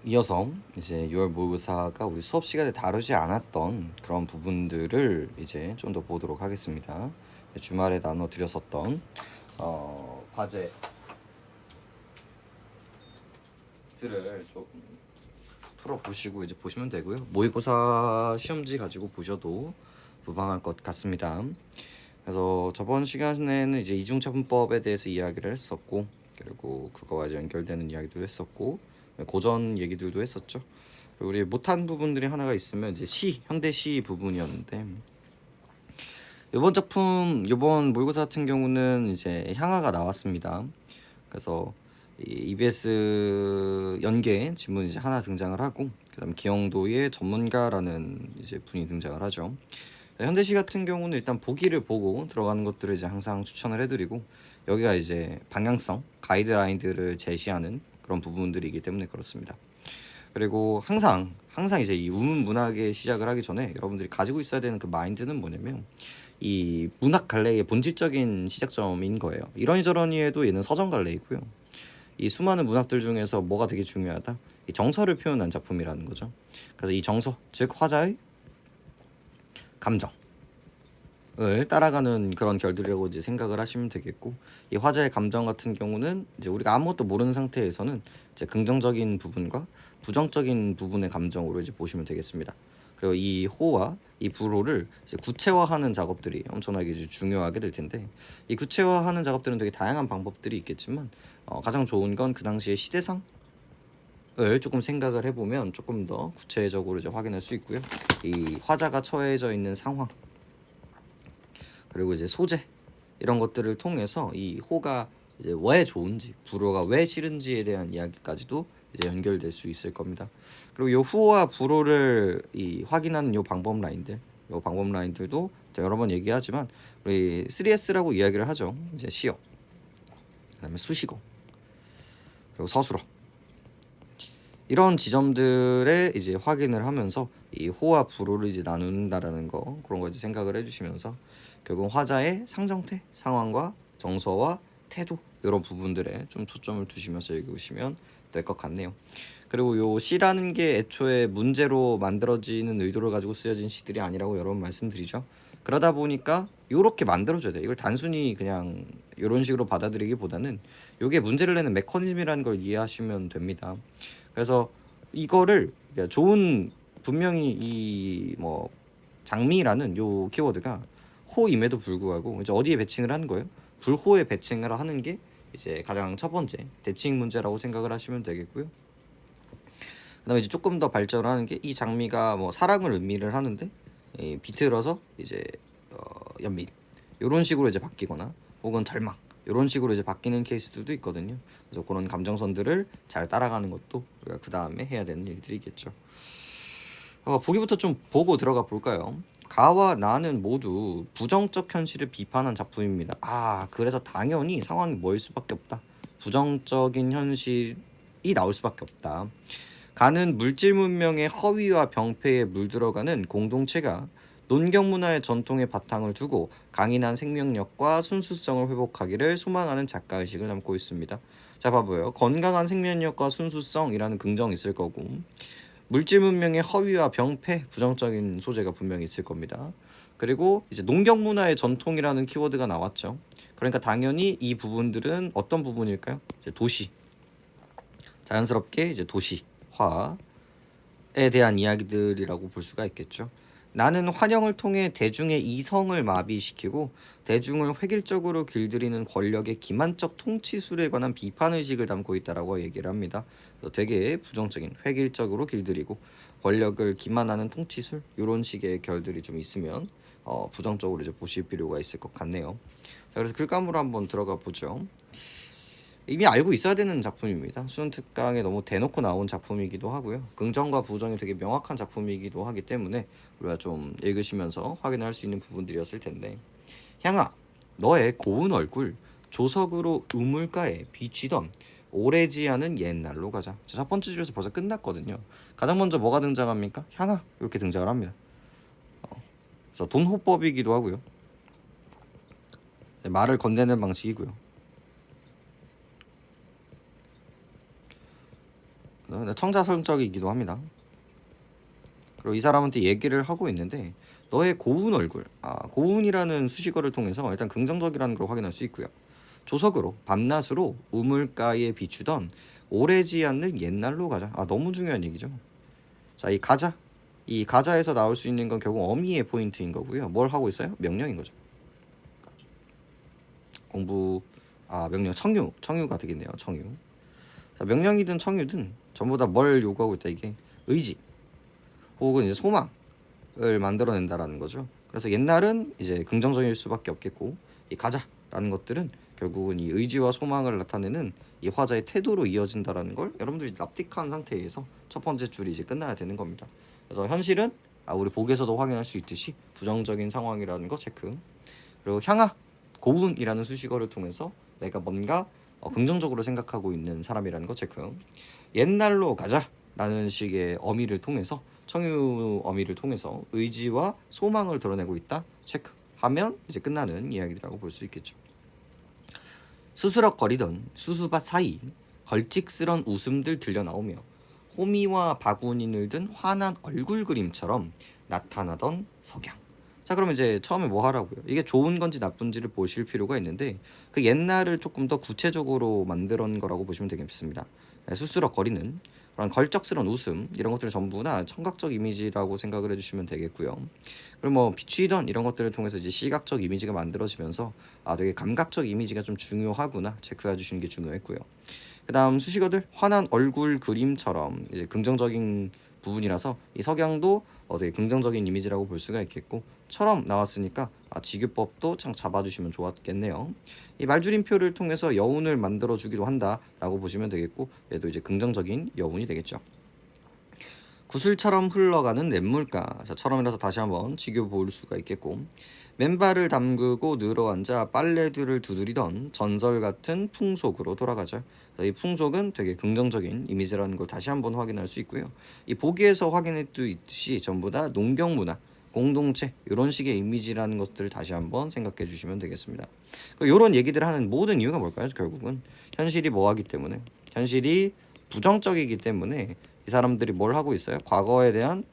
이어서 이제 6월 모의고사가 우리 수업 시간에 다루지 않았던 그런 부분들을 이제 좀 더 보도록 하겠습니다. 주말에 나눠 드렸었던 과제들을 좀 풀어 보시고 이제 보시면 되고요. 모의고사 시험지 가지고 보셔도 무방할 것 같습니다. 그래서 저번 시간에는 이제 이중차분법에 대해서 이야기를 했었고, 그리고 그거와 연결되는 이야기도 했었고, 고전 얘기들도 했었죠. 그리고 우리 못한 부분들이 하나가 있으면 이제 현대 시 부분이었는데, 이번 모의고사 같은 경우는 이제 향하가 나왔습니다. 그래서 EBS 연계 지문이 이제 하나 등장을 하고, 그다음 기영도의 전문가라는 이제 분이 등장을 하죠. 현대시 같은 경우는 일단 보기를 보고 들어가는 것들을 이제 항상 추천을 해드리고, 여기가 이제 방향성 가이드라인들을 제시하는 그런 부분들이기 때문에 그렇습니다. 그리고 항상 이제 이 우문 문학의 시작을 하기 전에 여러분들이 가지고 있어야 되는 그 마인드는 뭐냐면, 이 문학 갈래의 본질적인 시작점인 거예요. 이러니저러니해도 얘는 서정 갈래이고요. 이 수많은 문학들 중에서 뭐가 되게 중요하다? 이 정서를 표현한 작품이라는 거죠. 그래서 이 정서, 즉 화자의 감정을 따라가는 그런 결들이라고 이제 생각을 하시면 되겠고, 이 화자의 감정 같은 경우는 이제 우리가 아무것도 모르는 상태에서는 이제 긍정적인 부분과 부정적인 부분의 감정으로 이제 보시면 되겠습니다. 그리고 이 호와 이 불호를 이제 구체화하는 작업들이 엄청나게 이제 중요하게 될 텐데, 이 구체화하는 작업들은 되게 다양한 방법들이 있겠지만, 가장 좋은 건 그 당시의 시대상을 조금 생각을 해보면 조금 더 구체적으로 이제 확인할 수 있고요. 이 화자가 처해져 있는 상황, 그리고 이제 소재, 이런 것들을 통해서 이 호가 이제 왜 좋은지, 불호가 왜 싫은지에 대한 이야기까지도 이제 연결될 수 있을 겁니다. 그리고 요 후호와 불호를 확인하는 요 방법 라인들도 여러 번 얘기하지만 우리 3S라고 이야기를 하죠. 이제 시어, 그다음에 수식어, 그리고 서술어, 이런 지점들에 이제 확인을 하면서 이 호와 불호를 이제 나눈다라는 거, 그런 거 이제 생각을 해주시면서 결국 화자의 상정태, 상황과 정서와 태도, 이런 부분들에 좀 초점을 두시면서 읽으시면 될 것 같네요. 그리고 요 시라는 게 애초에 문제로 만들어지는 의도를 가지고 쓰여진 시들이 아니라고 여러 번 말씀드리죠. 그러다 보니까 요렇게 만들어줘야 돼. 이걸 단순히 그냥 이런 식으로 받아들이기보다는 요게 문제를 내는 메커니즘이라는 걸 이해하시면 됩니다. 그래서 이거를 좋은, 분명히 이 뭐 장미라는 요 키워드가 호임에도 불구하고 이제 어디에 배칭을 하는 거예요? 불호에 배칭을 하는 게 이제 가장 첫 번째 대칭 문제라고 생각을 하시면 되겠고요. 그다음에 이제 조금 더 발전하는 게, 이 장미가 뭐 사랑을 의미를 하는데 비틀어서 이제 연민, 이런 식으로 이제 바뀌거나, 혹은 절망, 이런 식으로 이제 바뀌는 케이스들도 있거든요. 그래서 그런 감정선들을 잘 따라가는 것도 우리가 그 다음에 해야 되는 일들이겠죠. 보기부터 좀 보고 들어가 볼까요? 가와 나는 모두 부정적 현실을 비판한 작품입니다. 그래서 당연히 상황이 뭐일 수밖에 없다. 부정적인 현실이 나올 수밖에 없다. 가는 물질 문명의 허위와 병폐에 물들어가는 공동체가 논경 문화의 전통의 바탕을 두고 강인한 생명력과 순수성을 회복하기를 소망하는 작가의식을 담고 있습니다. 자, 봐봐요. 건강한 생명력과 순수성이라는 긍정이 있을 거고, 물질 문명의 허위와 병폐, 부정적인 소재가 분명히 있을 겁니다. 그리고 이제 농경 문화의 전통이라는 키워드가 나왔죠. 그러니까 당연히 이 부분들은 어떤 부분일까요? 이제 도시, 자연스럽게 이제 도시화에 대한 이야기들이라고 볼 수가 있겠죠. 나는 환영을 통해 대중의 이성을 마비시키고 대중을 획일적으로 길들이는 권력의 기만적 통치술에 관한 비판의식을 담고 있다라고 얘기를 합니다. 되게 부정적인, 획일적으로 길들이고 권력을 기만하는 통치술, 이런 식의 결들이 좀 있으면 부정적으로 이제 보실 필요가 있을 것 같네요. 자, 그래서 글감으로 한번 들어가 보죠. 이미 알고 있어야 되는 작품입니다. 수능 특강에 너무 대놓고 나온 작품이기도 하고요. 긍정과 부정이 되게 명확한 작품이기도 하기 때문에 우리가 좀 읽으시면서 확인할 수 있는 부분들이었을 텐데, 향아, 너의 고운 얼굴 조석으로 우물가에 비치던 오래지 않은 옛날로 가자. 첫 번째 줄에서 벌써 끝났거든요. 가장 먼저 뭐가 등장합니까? 향아, 이렇게 등장을 합니다. 그래서 돈호법이기도 하고요. 말을 건네는 방식이고요. 청자성적이기도 합니다. 그리고 이 사람한테 얘기를 하고 있는데 너의 고운 얼굴, 고운이라는 수식어를 통해서 일단 긍정적이라는 걸 확인할 수 있고요. 조석으로 밤낮으로 우물가에 비추던 오래지 않는 옛날로 가자. 너무 중요한 얘기죠. 자, 이 가자에서 나올 수 있는 건 결국 어미의 포인트인 거고요. 뭘 하고 있어요? 명령인 거죠. 명령 청유가 되겠네요. 청유. 자, 명령이든 청유든 전부 다 뭘 요구하고 있다. 이게 의지 혹은 이제 소망을 만들어낸다라는 거죠. 그래서 옛날은 이제 긍정적일 수밖에 없겠고 이 가자라는 것들은 결국은 이 의지와 소망을 나타내는 이 화자의 태도로 이어진다라는 걸 여러분들이 납득한 상태에서 첫 번째 줄이 이제 끝나야 되는 겁니다. 그래서 현실은 우리 보기에서도 확인할 수 있듯이 부정적인 상황이라는 거 체크. 그리고 향하 고운이라는 수식어를 통해서 내가 뭔가 긍정적으로 생각하고 있는 사람이라는 거 체크. 옛날로 가자라는 식의 어미를 통해서 청유 어미를 통해서 의지와 소망을 드러내고 있다 체크하면 이제 끝나는 이야기라고 볼 수 있겠죠. 수스럭거리던 수수밭 사이 걸찍스런 웃음들 들려 나오며 호미와 바구니 늘든 환한 얼굴 그림처럼 나타나던 석양. 자, 그러면 이제 처음에 뭐 하라고요? 이게 좋은 건지 나쁜지를 보실 필요가 있는데 그 옛날을 조금 더 구체적으로 만들어낸 거라고 보시면 되겠습니다. 수스럭거리는 그런 걸적스러운 웃음 이런 것들은 전부 다 청각적 이미지라고 생각을 해주시면 되겠고요. 그리고 뭐 비추이던 이런 것들을 통해서 이제 시각적 이미지가 만들어지면서 되게 감각적 이미지가 좀 중요하구나 체크해 주시는 게 중요했고요. 그다음 수식어들 환한 얼굴 그림처럼 이제 긍정적인 부분이라서 이 석양도 되게 긍정적인 이미지라고 볼 수가 있겠고 처럼 나왔으니까 직유법도 참 잡아주시면 좋았겠네요. 이 말줄임표를 통해서 여운을 만들어주기도 한다라고 보시면 되겠고 얘도 이제 긍정적인 여운이 되겠죠. 구슬처럼 흘러가는 냇물가. 자, 처럼이라서 다시 한번 직유 볼 수가 있겠고 맨발을 담그고 늘어앉아 빨래들을 두드리던 전설 같은 풍속으로 돌아가죠. 이 풍속은 되게 긍정적인 이미지라는 걸 다시 한번 확인할 수 있고요. 이 보기에서 확인했듯이 전부 다 농경 문화, 공동체 이런 식의 이미지라는 것들을 다시 한번 생각해 주시면 되겠습니다. 이런 얘기들을 하는 모든 이유가 뭘까요? 결국은 현실이 뭐하기 때문에 현실이 부정적이기 때문에 이 사람들이 뭘 하고 있어요? 과거에 대한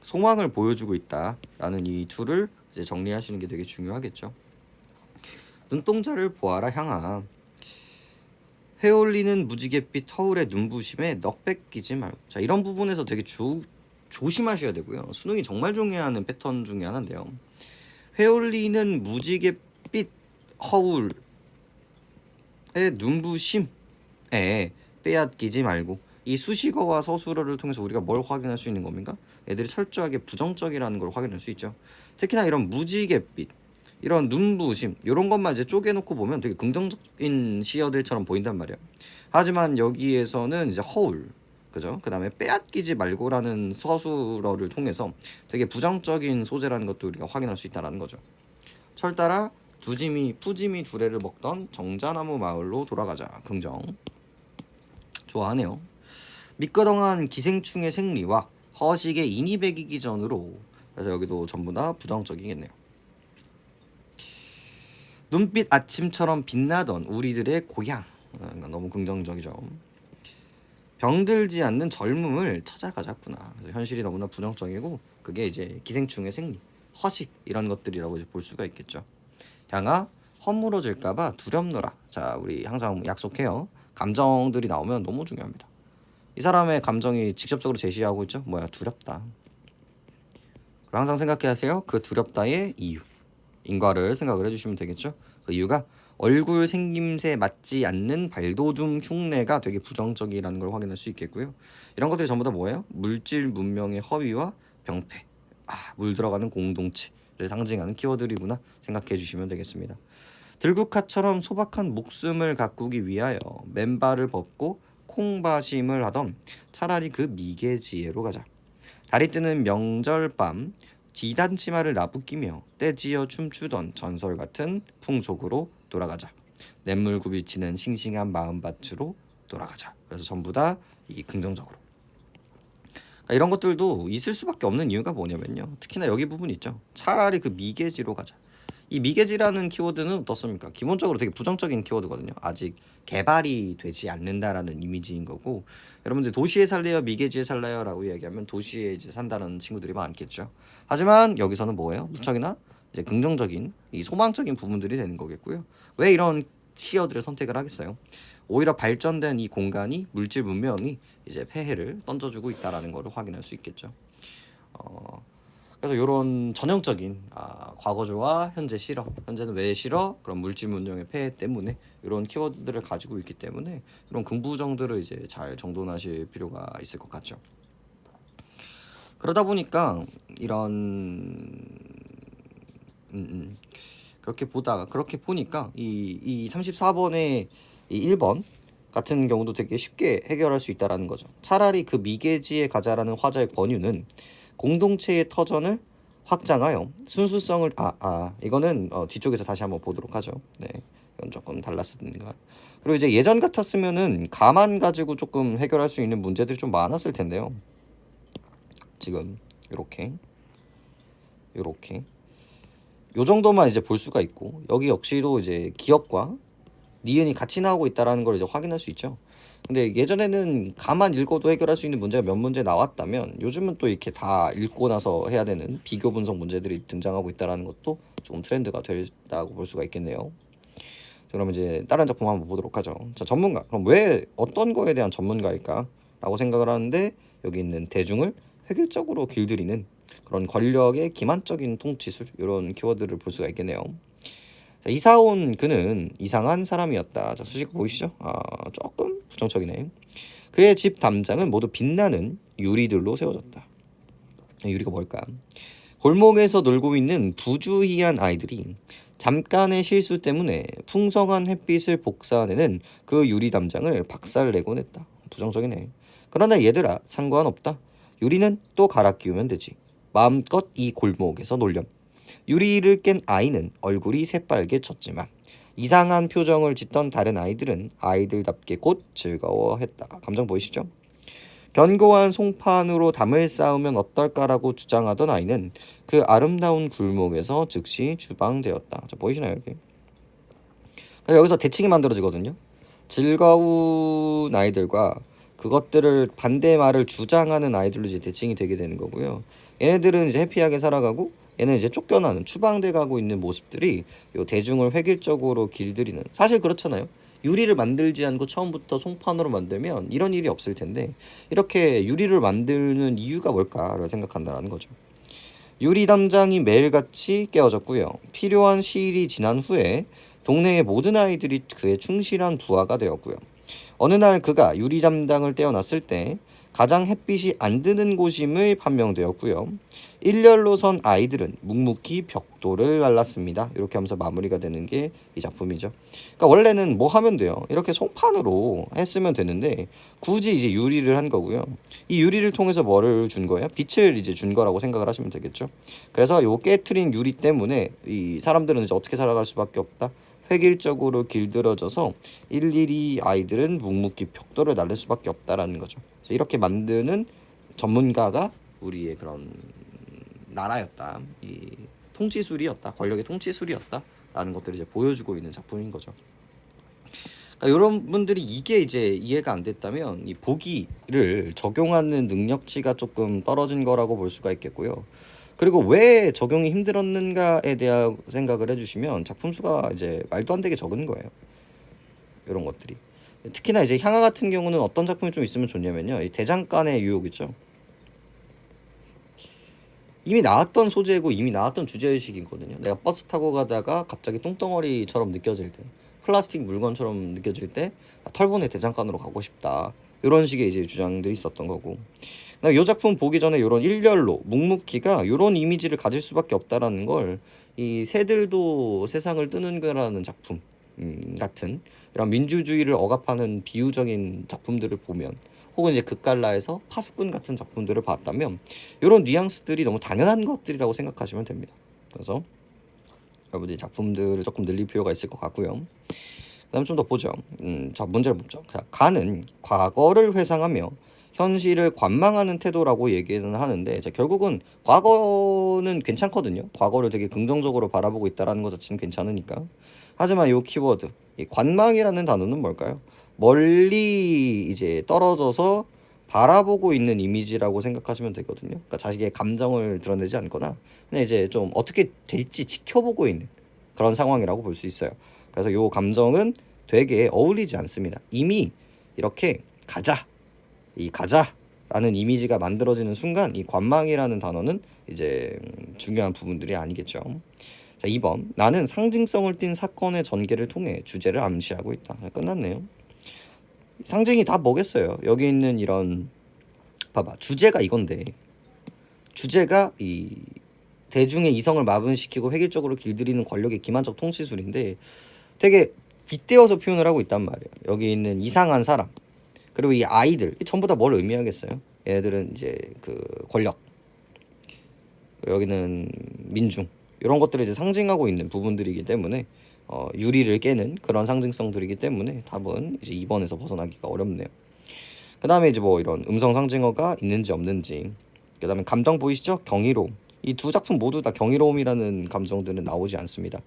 소망을 보여주고 있다라는 이 둘을 이제 정리하시는 게 되게 중요하겠죠. 눈동자를 보아라 향아. 회올리는 무지갯빛 허울의 눈부심에 넋 뺏기지 말고. 자, 이런 부분에서 되게 조심하셔야 되고요. 수능이 정말 중요한 패턴 중에 하나인데요. 회올리는 무지갯빛 허울의 눈부심에 빼앗기지 말고. 이 수식어와 서술어를 통해서 우리가 뭘 확인할 수 있는 겁니까? 애들이 철저하게 부정적이라는 걸 확인할 수 있죠. 특히나 이런 무지갯빛, 이런 눈부심 이런 것만 이제 쪼개놓고 보면 되게 긍정적인 시어들처럼 보인단 말이야. 하지만 여기에서는 이제 허울, 그죠? 그 다음에 빼앗기지 말고라는 서술어를 통해서 되게 부정적인 소재라는 것도 우리가 확인할 수 있다는 거죠. 철 따라 푸짐이 두레를 먹던 정자나무 마을로 돌아가자. 긍정. 좋아하네요. 미끄덩한 기생충의 생리와 허식의 인이 배기기 전으로. 그래서 여기도 전부 다 부정적이겠네요. 눈빛 아침처럼 빛나던 우리들의 고향. 너무 긍정적이죠. 병들지 않는 젊음을 찾아가자꾸나. 그래서 현실이 너무나 부정적이고 그게 이제 기생충의 생리, 허식 이런 것들이라고 이제 볼 수가 있겠죠. 향아 허물어질까봐 두렵노라. 자, 우리 항상 약속해요. 감정들이 나오면 너무 중요합니다. 이 사람의 감정이 직접적으로 제시하고 있죠. 뭐야, 두렵다. 그럼 항상 생각하세요. 그 두렵다의 이유, 인과를 생각을 해주시면 되겠죠. 그 이유가 얼굴 생김새 맞지 않는 발돋움 흉내가 되게 부정적이라는 걸 확인할 수 있겠고요. 이런 것들이 전부 다 뭐예요? 물질 문명의 허위와 병폐, 물 들어가는 공동체를 상징하는 키워드이구나 생각해 주시면 되겠습니다. 들국화처럼 소박한 목숨을 가꾸기 위하여 맨발을 벗고 콩바심을 하던 차라리 그 미개지혜로 가자. 달이 뜨는 명절밤 지단치마를 나부끼며 떼지어 춤추던 전설 같은 풍속으로 돌아가자. 냇물 굽이치는 싱싱한 마음밭으로 돌아가자. 그래서 전부 다 이 긍정적으로. 그러니까 이런 것들도 있을 수밖에 없는 이유가 뭐냐면요. 특히나 여기 부분 있죠. 차라리 그 미개지로 가자. 이 미개지라는 키워드는 어떻습니까? 기본적으로 되게 부정적인 키워드거든요. 아직 개발이 되지 않는다라는 이미지인 거고, 여러분들 도시에 살래요, 미개지에 살래요라고 이야기하면 도시에 이제 산다는 친구들이 많겠죠. 하지만 여기서는 뭐예요? 무척이나 이제 긍정적인 이 소망적인 부분들이 되는 거겠고요. 왜 이런 시어들을 선택을 하겠어요? 오히려 발전된 이 공간이 물질 문명이 이제 폐해를 던져주고 있다라는 것을 확인할 수 있겠죠. 그래서 이런 전형적인 과거조와 현재 싫어, 현재는 왜 싫어? 그런 물질 문명의 폐해 때문에 이런 키워드들을 가지고 있기 때문에 이런 긍부정들을 이제 잘 정돈하실 필요가 있을 것 같죠. 그러다 보니까 이런 그렇게 보니까 이 34번의 이 1번 같은 경우도 되게 쉽게 해결할 수 있다라는 거죠. 차라리 그 미개지에 가자라는 화자의 권유는 공동체의 터전을 확장하여 순수성을 이거는 뒤쪽에서 다시 한번 보도록 하죠. 네, 이건 조금 달랐으니까. 그리고 이제 예전 같았으면은 가만 가지고 조금 해결할 수 있는 문제들이 좀 많았을 텐데요. 지금 요렇게 요 정도만 이제 볼 수가 있고, 여기 역시도 이제 기억과 니은이 같이 나오고 있다라는 걸 이제 확인할 수 있죠. 근데 예전에는 가만 읽어도 해결할 수 있는 문제가 몇 문제 나왔다면 요즘은 또 이렇게 다 읽고 나서 해야 되는 비교 분석 문제들이 등장하고 있다라는 것도 조금 트렌드가 됐다고 볼 수가 있겠네요. 그럼 이제 다른 작품 한번 보도록 하죠. 자, 전문가. 그럼 왜 어떤 거에 대한 전문가일까? 라고 생각을 하는데, 여기 있는 대중을 획일적으로 길들이는 그런 권력의 기만적인 통치술, 이런 키워드를 볼 수가 있겠네요. 자, 이사 온 그는 이상한 사람이었다. 자, 수식 보이시죠? 조금 부정적이네. 그의 집 담장은 모두 빛나는 유리들로 세워졌다. 유리가 뭘까? 골목에서 놀고 있는 부주의한 아이들이 잠깐의 실수 때문에 풍성한 햇빛을 복사내는 그 유리 담장을 박살내곤 했다. 부정적이네. 그러나 얘들아, 상관없다. 유리는 또 갈아 끼우면 되지. 마음껏 이 골목에서 놀렴. 유리를 깬 아이는 얼굴이 새빨개 졌지만 이상한 표정을 짓던 다른 아이들은 아이들답게 곧 즐거워했다. 감정 보이시죠? 견고한 송판으로 담을 쌓으면 어떨까라고 주장하던 아이는 그 아름다운 굴목에서 즉시 주방되었다. 자, 보이시나요 여기? 여기서 대칭이 만들어지거든요. 즐거운 아이들과 그것들을 반대말을 주장하는 아이들로 이제 대칭이 되게 되는 거고요. 얘네들은 이제 해피하게 살아가고, 얘는 이제 쫓겨나는, 추방돼 가고 있는 모습들이 요 대중을 획일적으로 길들이는. 사실 그렇잖아요. 유리를 만들지 않고 처음부터 송판으로 만들면 이런 일이 없을 텐데, 이렇게 유리를 만드는 이유가 뭘까를 생각한다는 거죠. 유리 담장이 매일같이 깨어졌고요. 필요한 시일이 지난 후에 동네의 모든 아이들이 그의 충실한 부하가 되었고요. 어느 날 그가 유리 담장을 떼어놨을 때 가장 햇빛이 안 드는 곳임을 판명되었고요. 일렬로 선 아이들은 묵묵히 벽돌을 날랐습니다. 이렇게 하면서 마무리가 되는 게 이 작품이죠. 그러니까 원래는 뭐 하면 돼요? 이렇게 송판으로 했으면 되는데 굳이 이제 유리를 한 거고요. 이 유리를 통해서 뭐를 준 거예요? 빛을 이제 준 거라고 생각을 하시면 되겠죠. 그래서 요 깨트린 유리 때문에 이 사람들은 이제 어떻게 살아갈 수밖에 없다. 획일적으로 길들여져서 일일이 아이들은 묵묵히 벽돌을 날릴 수밖에 없다라는 거죠. 그래서 이렇게 만드는 전문가가 우리의 그런 나라였다. 이 통치술이었다. 권력의 통치술이었다라는 것들을 이제 보여주고 있는 작품인 거죠. 그러니까 여러분들이 이게 이제 이해가 안 됐다면 이 보기를 적용하는 능력치가 조금 떨어진 거라고 볼 수가 있겠고요. 그리고 왜 적용이 힘들었는가에 대한 생각을 해주시면 작품 수가 이제 말도 안 되게 적은 거예요. 이런 것들이. 특히나 이제 향화 같은 경우는 어떤 작품이 좀 있으면 좋냐면요. 이 대장간의 유혹이죠. 이미 나왔던 소재고 이미 나왔던 주제의식이거든요. 내가 버스 타고 가다가 갑자기 똥덩어리처럼 느껴질 때, 플라스틱 물건처럼 느껴질 때 털보네 대장간으로 가고 싶다. 이런 식의 이제 주장들이 있었던 거고. 이 작품 보기 전에 이런 일렬로 묵묵히가 이런 이미지를 가질 수밖에 없다라는 걸 이 새들도 세상을 뜨는 거라는 작품 같은 이런 민주주의를 억압하는 비유적인 작품들을 보면, 혹은 이제 극갈라에서 파수꾼 같은 작품들을 봤다면 이런 뉘앙스들이 너무 당연한 것들이라고 생각하시면 됩니다. 그래서 여러분들이 작품들을 조금 늘릴 필요가 있을 것 같고요. 그다음 좀 더 보죠. 자, 문제를 보죠. 자, 가는 과거를 회상하며 현실을 관망하는 태도라고 얘기는 하는데 결국은 과거는 괜찮거든요. 과거를 되게 긍정적으로 바라보고 있다라는 것 자체는 괜찮으니까. 하지만 이 키워드, 이 관망이라는 단어는 뭘까요? 멀리 이제 떨어져서 바라보고 있는 이미지라고 생각하시면 되거든요. 그러니까 자식의 감정을 드러내지 않거나 그냥 이제 좀 어떻게 될지 지켜보고 있는 그런 상황이라고 볼 수 있어요. 그래서 이 감정은 되게 어울리지 않습니다. 이미 이렇게 가자라는 이미지가 만들어지는 순간 이 관망이라는 단어는 이제 중요한 부분들이 아니겠죠. 자, 2번. 나는 상징성을 띤 사건의 전개를 통해 주제를 암시하고 있다. 끝났네요. 상징이 다 뭐겠어요? 여기 있는 이런 봐봐. 주제가 이건데 주제가 이 대중의 이성을 마분시키고 획일적으로 길들이는 권력의 기만적 통치술인데 되게 빗대어서 표현을 하고 있단 말이에요. 여기 있는 이상한 사람 그리고 이 아이들 전부 다 뭘 의미하겠어요? 얘들은 이제 그 권력 여기는 민중 이런 것들을 이제 상징하고 있는 부분들이기 때문에 유리를 깨는 그런 상징성들이기 때문에 답은 이제 2번에서 벗어나기가 어렵네요. 그 다음에 이제 뭐 이런 음성 상징어가 있는지 없는지 그 다음에 감정 보이시죠? 경이로움 이 두 작품 모두 다 경이로움이라는 감정들은 나오지 않습니다.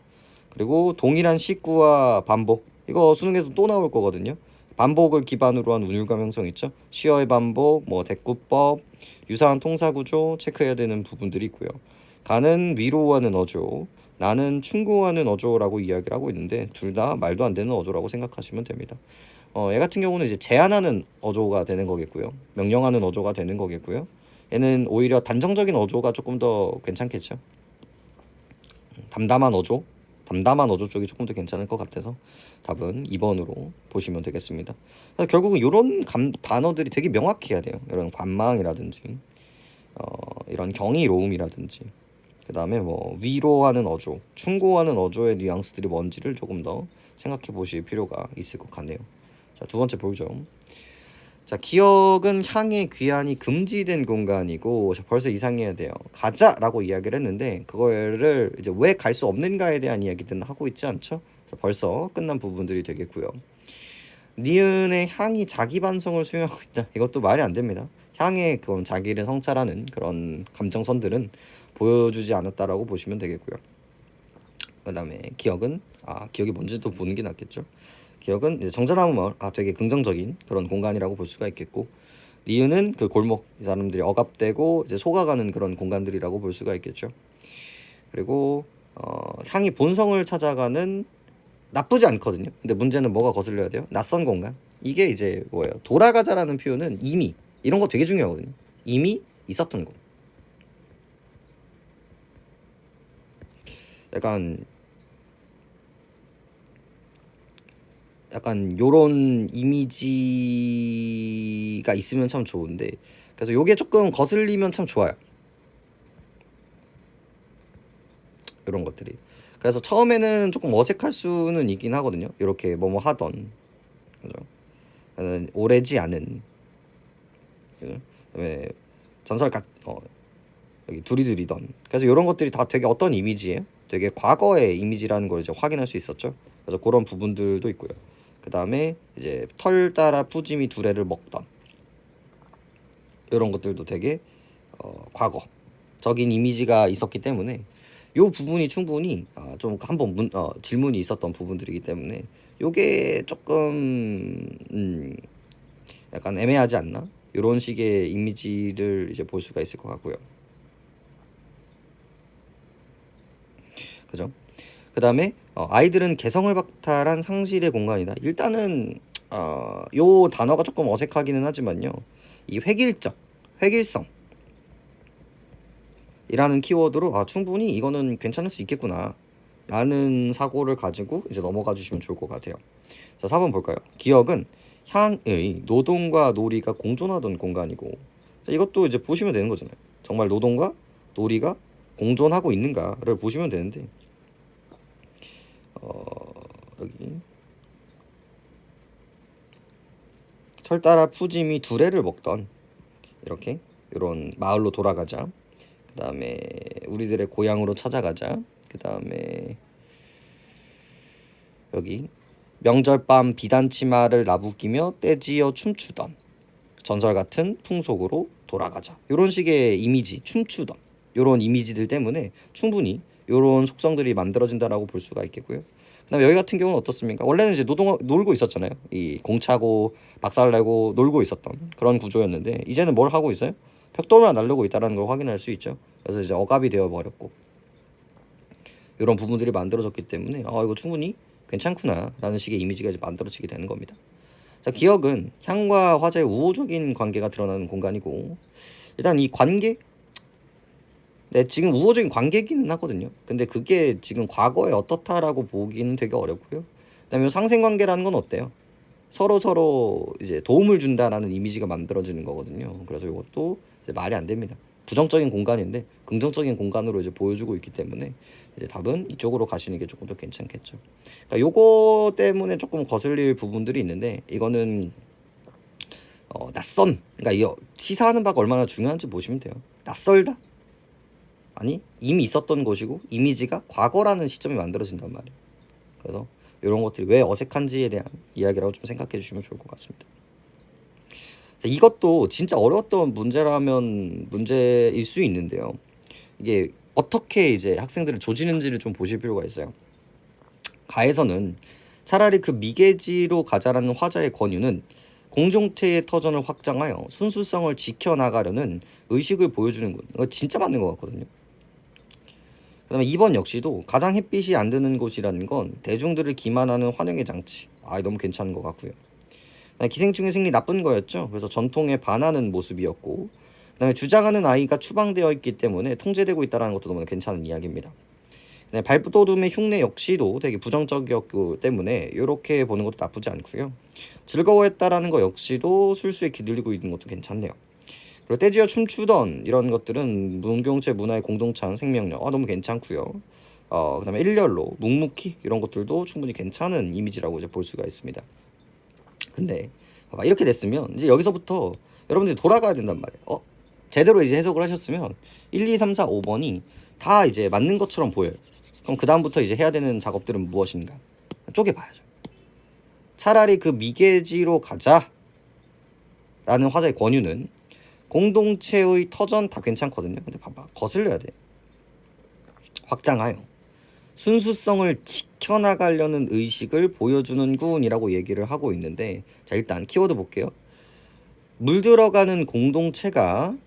그리고 동일한 식구와 반복 이거 수능에서 또 나올 거거든요. 반복을 기반으로 한 운율감 형성 있죠. 시어의 반복, 뭐 대꾸법, 유사한 통사 구조 체크해야 되는 부분들이 있고요. 가는 위로하는 어조, 나는 충고하는 어조라고 이야기를 하고 있는데 둘 다 말도 안 되는 어조라고 생각하시면 됩니다. 얘 같은 경우는 이제 제안하는 어조가 되는 거겠고요. 명령하는 어조가 되는 거겠고요. 얘는 오히려 단정적인 어조가 조금 더 괜찮겠죠. 담담한 어조 쪽이 조금 더 괜찮을 것 같아서 답은 2번으로 보시면 되겠습니다. 결국은 이런 단어들이 되게 명확해야 돼요. 이런 관망이라든지 이런 경이로움이라든지 그 다음에 뭐 위로하는 어조, 충고하는 어조의 뉘앙스들이 뭔지를 조금 더 생각해 보실 필요가 있을 것 같네요. 자, 두 번째 보죠. 자, 기억은 향의 귀환이 금지된 공간이고 벌써 이상해야 돼요. 가자라고 이야기를 했는데 그거를 이제 왜 갈 수 없는가에 대한 이야기들은 하고 있지 않죠? 벌써 끝난 부분들이 되겠고요. 니은의 향이 자기 반성을 수용하고 있다. 이것도 말이 안 됩니다. 향의 그건 자기를 성찰하는 그런 감정선들은 보여주지 않았다라고 보시면 되겠고요. 그 다음에 기억은 기억이 뭔지도 보는 게 낫겠죠. 기억은 이제 정자나무 마을 되게 긍정적인 그런 공간이라고 볼 수가 있겠고 니은은 그 골목 이 사람들이 억압되고 이제 속아가는 그런 공간들이라고 볼 수가 있겠죠. 그리고 향이 본성을 찾아가는 나쁘지 않거든요. 근데 문제는 뭐가 거슬려야 돼요? 낯선 공간. 이게 이제 뭐예요? 돌아가자라는 표현은 이미 이런 거 되게 중요하거든요. 이미 있었던 거. 약간 요런 이미지가 있으면 참 좋은데 그래서 요게 조금 거슬리면 참 좋아요. 이런 것들이. 그래서 처음에는 조금 어색할 수는 있긴 하거든요. 이렇게 뭐뭐 하던 그죠? 오래지 않은 그다음에 여기 두리두리던 그래서 이런 것들이 다 되게 어떤 이미지예요? 되게 과거의 이미지라는 걸 이제 확인할 수 있었죠. 그래서 그런 부분들도 있고요. 그 다음에 이제 털 따라 푸짐이 두레를 먹던 이런 것들도 되게 과거적인 이미지가 있었기 때문에 이 부분이 충분히 좀 한번 질문이 있었던 부분들이기 때문에 요게 조금 약간 애매하지 않나? 이런 식의 이미지를 이제 볼 수가 있을 것 같고요. 그죠? 그 다음에 아이들은 개성을 박탈한 상실의 공간이다. 일단은 요 단어가 조금 어색하기는 하지만요. 이 획일성 이라는 키워드로 충분히 이거는 괜찮을 수 있겠구나 라는 사고를 가지고 이제 넘어가 주시면 좋을 것 같아요. 자, 4번 볼까요? 기억은 향의 노동과 놀이가 공존하던 공간이고 자, 이것도 이제 보시면 되는 거잖아요. 정말 노동과 놀이가 공존하고 있는가를 보시면 되는데 여기 철 따라 푸짐이 두레를 먹던 이렇게 이런 마을로 돌아가자. 그 다음에 우리들의 고향으로 찾아가자. 그 다음에 여기 명절 밤 비단 치마를 나부끼며 떼지어 춤추던 전설 같은 풍속으로 돌아가자. 이런 식의 이미지, 춤추던 이런 이미지들 때문에 충분히 이런 속성들이 만들어진다라고 볼 수가 있겠고요. 그다음에 여기 같은 경우는 어떻습니까? 원래는 이제 놀고 있었잖아요. 이 공차고 박살내고 놀고 있었던 그런 구조였는데 이제는 뭘 하고 있어요? 벽돌만 날르고 있다는 걸 확인할 수 있죠. 그래서 이제 억압이 되어 버렸고 이런 부분들이 만들어졌기 때문에 이거 충분히 괜찮구나라는 식의 이미지가 이제 만들어지게 되는 겁니다. 자, 기억은 향과 화자의 우호적인 관계가 드러나는 공간이고 일단 이 관계 네, 지금 우호적인 관계기는 하거든요. 근데 그게 지금 과거에 어떻다라고 보기는 되게 어렵고요. 그다음에 상생관계라는 건 어때요? 서로 이제 도움을 준다라는 이미지가 만들어지는 거거든요. 그래서 이것도 이제 말이 안 됩니다. 부정적인 공간인데 긍정적인 공간으로 이제 보여주고 있기 때문에 이제 답은 이쪽으로 가시는 게 조금 더 괜찮겠죠. 그러니까 요거 때문에 조금 거슬릴 부분들이 있는데 이거는 낯선 그러니까 이 시사하는 바가 얼마나 중요한지 보시면 돼요. 낯설다? 아니 이미 있었던 것이고 이미지가 과거라는 시점이 만들어진단 말이에요. 그래서 이런 것들이 왜 어색한지에 대한 이야기라고 좀 생각해 주시면 좋을 것 같습니다. 자, 이것도 진짜 어려웠던 문제라면 문제일 수 있는데요. 이게 어떻게 이제 학생들을 조지는지를 좀 보실 필요가 있어요. 가에서는 차라리 그 미개지로 가자라는 화자의 권유는 공동체의 터전을 확장하여 순수성을 지켜나가려는 의식을 보여주는군. 이거 진짜 맞는 것 같거든요. 그다음에 2번 역시도 가장 햇빛이 안 드는 곳이라는 건 대중들을 기만하는 환영의 장치. 너무 괜찮은 것 같고요. 기생충의 승리 나쁜 거였죠. 그래서 전통에 반하는 모습이었고, 그다음에 주장하는 아이가 추방되어 있기 때문에 통제되고 있다는 것도 너무 괜찮은 이야기입니다. 발도둠의 흉내 역시도 되게 부정적이었기 때문에 이렇게 보는 것도 나쁘지 않고요. 즐거워했다라는 거 역시도 술수에 기들리고 있는 것도 괜찮네요. 그리고 떼지어 춤추던 이런 것들은 문경체 문화의 공동찬 생명력 너무 괜찮고요. 그다음에 일렬로 묵묵히 이런 것들도 충분히 괜찮은 이미지라고 이제 볼 수가 있습니다. 근데 봐봐, 이렇게 됐으면 이제 여기서부터 여러분들이 돌아가야 된단 말이에요. 제대로 이제 해석을 하셨으면 1, 2, 3, 4, 5번이 다 이제 맞는 것처럼 보여요. 그럼 그 다음부터 이제 해야 되는 작업들은 무엇인가? 쪼개봐야죠. 차라리 그 미개지로 가자 라는 화자의 권유는 공동체의 터전 다 괜찮거든요. 근데 봐봐, 거슬려야 돼. 확장하여 순수성을 지켜나가려는 의식을 보여주는군이라고 얘기를 하고 있는데, 자 일단 키워드 볼게요. 물들어가는 공동체가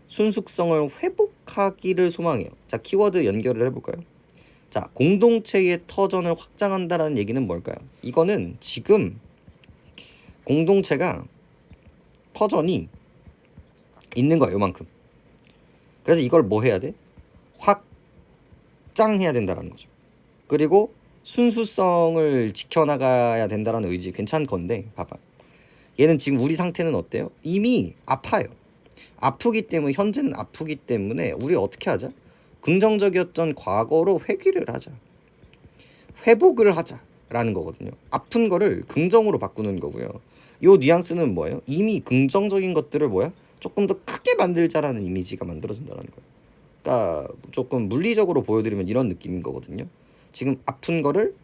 순수성을 회복하기를 소망해요. 자 키워드 연결을 해볼까요? 자 공동체의 터전을 확장한다라는 얘기는 뭘까요? 이거는 지금 공동체가 터전이 있는 거예요. 요만큼. 그래서 이걸 뭐 해야 돼? 확장해야 된다라는 거죠. 그리고 순수성을 지켜나가야 된다라는 의지 괜찮은 건데 봐봐. 얘는 지금 우리 상태는 어때요? 이미 아파요. 아프기 때문에 현재는 아프기 때문에 우리 어떻게 하자? 긍정적이었던 과거로 회귀를 하자. 회복을 하자라는 거거든요. 아픈 거를 긍정으로 바꾸는 거고요. 요 뉘앙스는 뭐예요? 이미 긍정적인 것들을 조금 더 크게 만들자라는 이미지가 만들어진다는 거예요. 그러니까 조금 물리적으로 보여드리면 이런 느낌인 거거든요. 지금 아픈 거를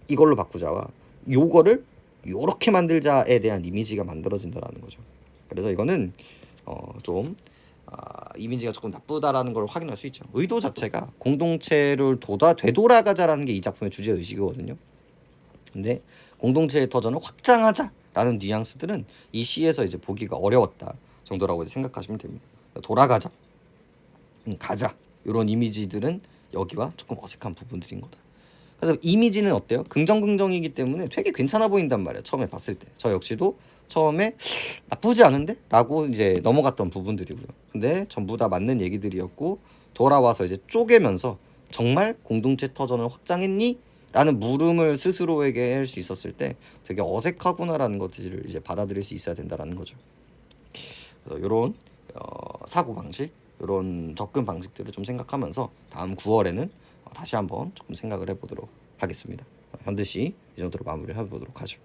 이걸로 바꾸자와 요거를 요렇게 만들자에 대한 이미지가 만들어진다라는 거죠. 그래서 이거는 좀 이미지가 조금 나쁘다라는 걸 확인할 수 있죠. 의도 자체가 공동체를 되돌아가자라는 게 이 작품의 주제 의식이거든요. 근데 공동체의 터전을 확장하자라는 뉘앙스들은 이 시에서 이제 보기가 어려웠다 정도라고 이제 생각하시면 됩니다. 돌아가자, 가자 이런 이미지들은 여기와 조금 어색한 부분들인 거다. 그래서 이미지는 어때요? 긍정이기 때문에 되게 괜찮아 보인단 말이에요. 처음에 봤을 때. 저 역시도 처음에 나쁘지 않은데? 라고 이제 넘어갔던 부분들이고요. 근데 전부 다 맞는 얘기들이었고 돌아와서 이제 쪼개면서 정말 공동체 터전을 확장했니? 라는 물음을 스스로에게 할 수 있었을 때 되게 어색하구나라는 것들을 이제 받아들일 수 있어야 된다라는 거죠. 그래서 이런 사고 방식, 이런 접근 방식들을 좀 생각하면서 다음 9월에는 다시 한번 조금 생각을 해보도록 하겠습니다. 현드시 이 정도로 마무리를 해보도록 하죠.